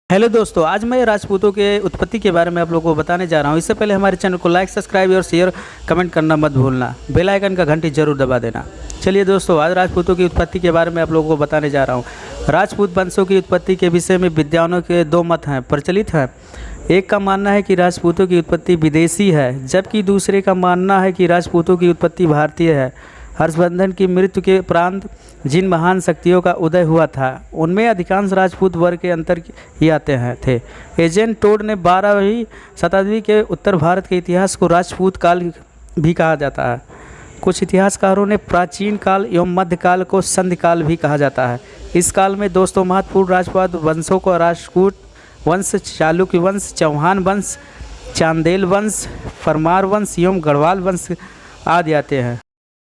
Hello दोस्तों, आज मैं राजपूतों के उत्पत्ति के बारे में आप लोगों को बताने जा रहा हूं। इससे पहले हमारे चैनल को लाइक, सब्सक्राइब और शेयर, कमेंट करना मत भूलना। बेल आइकन का घंटी जरूर दबा देना। चलिए दोस्तों, आज राजपूतों की उत्पत्ति के बारे में आप लोगों को बताने जा रहा हूं। राजपूत वंशों की उत्पत्ति के विषय में विद्वानों के दो मत हैं प्रचलित हैं। एक का मानना है कि राजपूतों की उत्पत्ति विदेशी है, जबकि दूसरे का मानना है कि राजपूतों की उत्पत्ति भारतीय है। हर्षवर्धन की मृत्यु के उपरांत जिन महान शक्तियों का उदय हुआ था, उनमें अधिकांश राजपूत वर्ग के अंतर ही आते थे। एजेंट टोड ने 12वीं शताब्दी के उत्तर भारत के इतिहास को राजपूत काल भी कहा जाता है। कुछ इतिहासकारों ने प्राचीन काल एवं मध्यकाल को संधि काल भी कहा जाता है। इस काल में दोस्तों महत्वपूर्ण राजपूत वंशों को राष्ट्रकूट वंश, चालुक्य वंश, चौहान वंश, चांदेल वंश, परमार वंश एवं गढ़वाल वंश आदि आते हैं।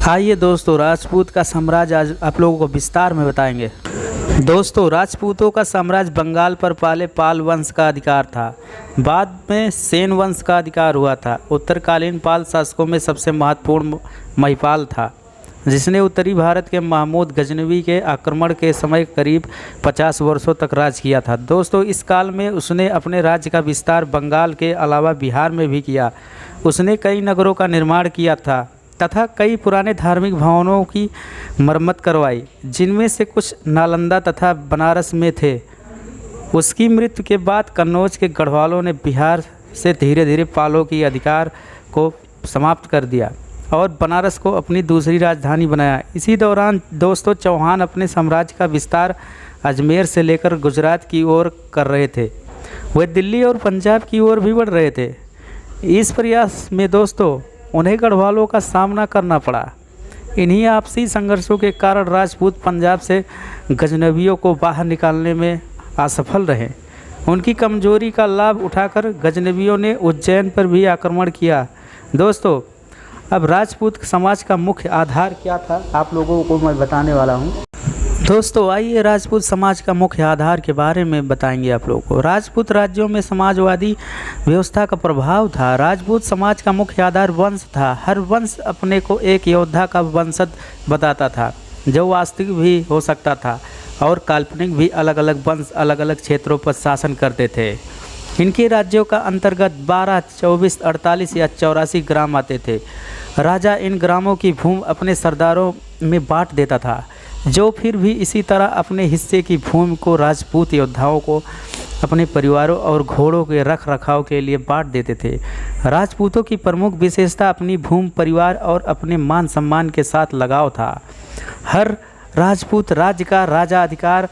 आइए दोस्तों, राजपूत का साम्राज्य आज आप लोगों को विस्तार में बताएंगे। दोस्तों, राजपूतों का साम्राज्य बंगाल पर पहले पाल वंश का अधिकार था, बाद में सेन वंश का अधिकार हुआ था। उत्तरकालीन पाल शासकों में सबसे महत्वपूर्ण महिपाल था, जिसने उत्तरी भारत के महमूद गजनवी के आक्रमण के समय करीब 50 वर्षों तक राज किया था। दोस्तों, इस काल में उसने अपने राज्य का विस्तार बंगाल के अलावा बिहार में भी किया। उसने कई नगरों का निर्माण किया था तथा कई पुराने धार्मिक भवनों की मरम्मत करवाई, जिनमें से कुछ नालंदा तथा बनारस में थे। उसकी मृत्यु के बाद कन्नौज के गढ़वालों ने बिहार से धीरे धीरे पालों की अधिकार को समाप्त कर दिया और बनारस को अपनी दूसरी राजधानी बनाया। इसी दौरान दोस्तों, चौहान अपने साम्राज्य का विस्तार अजमेर से लेकर गुजरात की ओर कर रहे थे। वे दिल्ली और पंजाब की ओर भी बढ़ रहे थे। इस प्रयास में दोस्तों उन्हें गढ़वालों का सामना करना पड़ा। इन्हीं आपसी संघर्षों के कारण राजपूत पंजाब से गजनवियों को बाहर निकालने में असफल रहे। उनकी कमजोरी का लाभ उठाकर गजनवियों ने उज्जैन पर भी आक्रमण किया। दोस्तों, अब राजपूत समाज का मुख्य आधार क्या था, आप लोगों को मैं बताने वाला हूँ। दोस्तों, आइए राजपूत समाज का मुख्य आधार के बारे में बताएंगे आप लोगों को। राजपूत राज्यों में समाजवादी व्यवस्था का प्रभाव था। राजपूत समाज का मुख्य आधार वंश था। हर वंश अपने को एक योद्धा का वंशज बताता था, जो वास्तविक भी हो सकता था और काल्पनिक भी। अलग अलग वंश अलग अलग क्षेत्रों पर शासन करते थे। इनके राज्यों का अंतर्गत 12, 24, 48 या 84 ग्राम आते थे। राजा इन ग्रामों की भूमि अपने सरदारों में बांट देता था, जो फिर भी इसी तरह अपने हिस्से की भूमि को राजपूत योद्धाओं को अपने परिवारों और घोड़ों के रख रखाव के लिए बांट देते थे। राजपूतों की प्रमुख विशेषता अपनी भूमि, परिवार और अपने मान सम्मान के साथ लगाव था। हर राजपूत राज्य का राजा अधिकार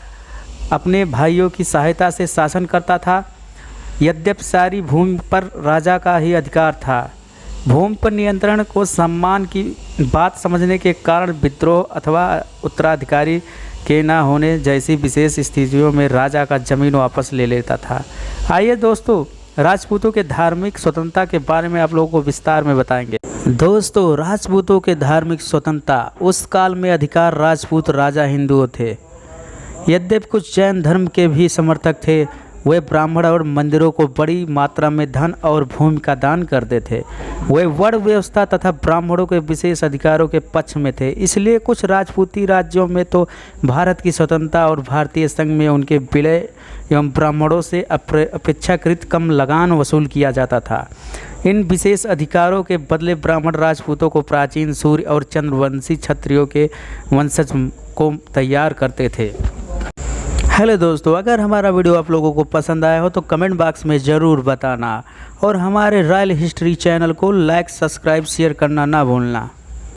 अपने भाइयों की सहायता से शासन करता था। यद्यपि सारी भूमि पर राजा का ही अधिकार था। भूमि पर नियंत्रण को सम्मान की बात समझने के कारण विद्रोह अथवा उत्तराधिकारी के न होने जैसी विशेष स्थितियों में राजा का जमीन वापस ले लेता था। आइए दोस्तों, राजपूतों के धार्मिक स्वतंत्रता के बारे में आप लोगों को विस्तार में बताएंगे। दोस्तों, राजपूतों के धार्मिक स्वतंत्रता, उस काल में अधिकार राजपूत राजा हिंदुओं थे। यद्यपि कुछ जैन धर्म के भी समर्थक थे, वे ब्राह्मण और मंदिरों को बड़ी मात्रा में धन और भूमि का दान करते थे। वे वर्ण व्यवस्था तथा ब्राह्मणों के विशेष अधिकारों के पक्ष में थे। इसलिए कुछ राजपूती राज्यों में तो भारत की स्वतंत्रता और भारतीय संघ में उनके विलय एवं ब्राह्मणों से अपेक्षाकृत कम लगान वसूल किया जाता था। इन विशेष अधिकारों के बदले ब्राह्मण राजपूतों को प्राचीन सूर्य और चंद्रवंशी क्षत्रियों के वंशज को तैयार करते थे। हेलो दोस्तों, अगर हमारा वीडियो आप लोगों को पसंद आया हो तो कमेंट बॉक्स में ज़रूर बताना और हमारे रॉयल हिस्ट्री चैनल को लाइक, सब्सक्राइब, शेयर करना ना भूलना।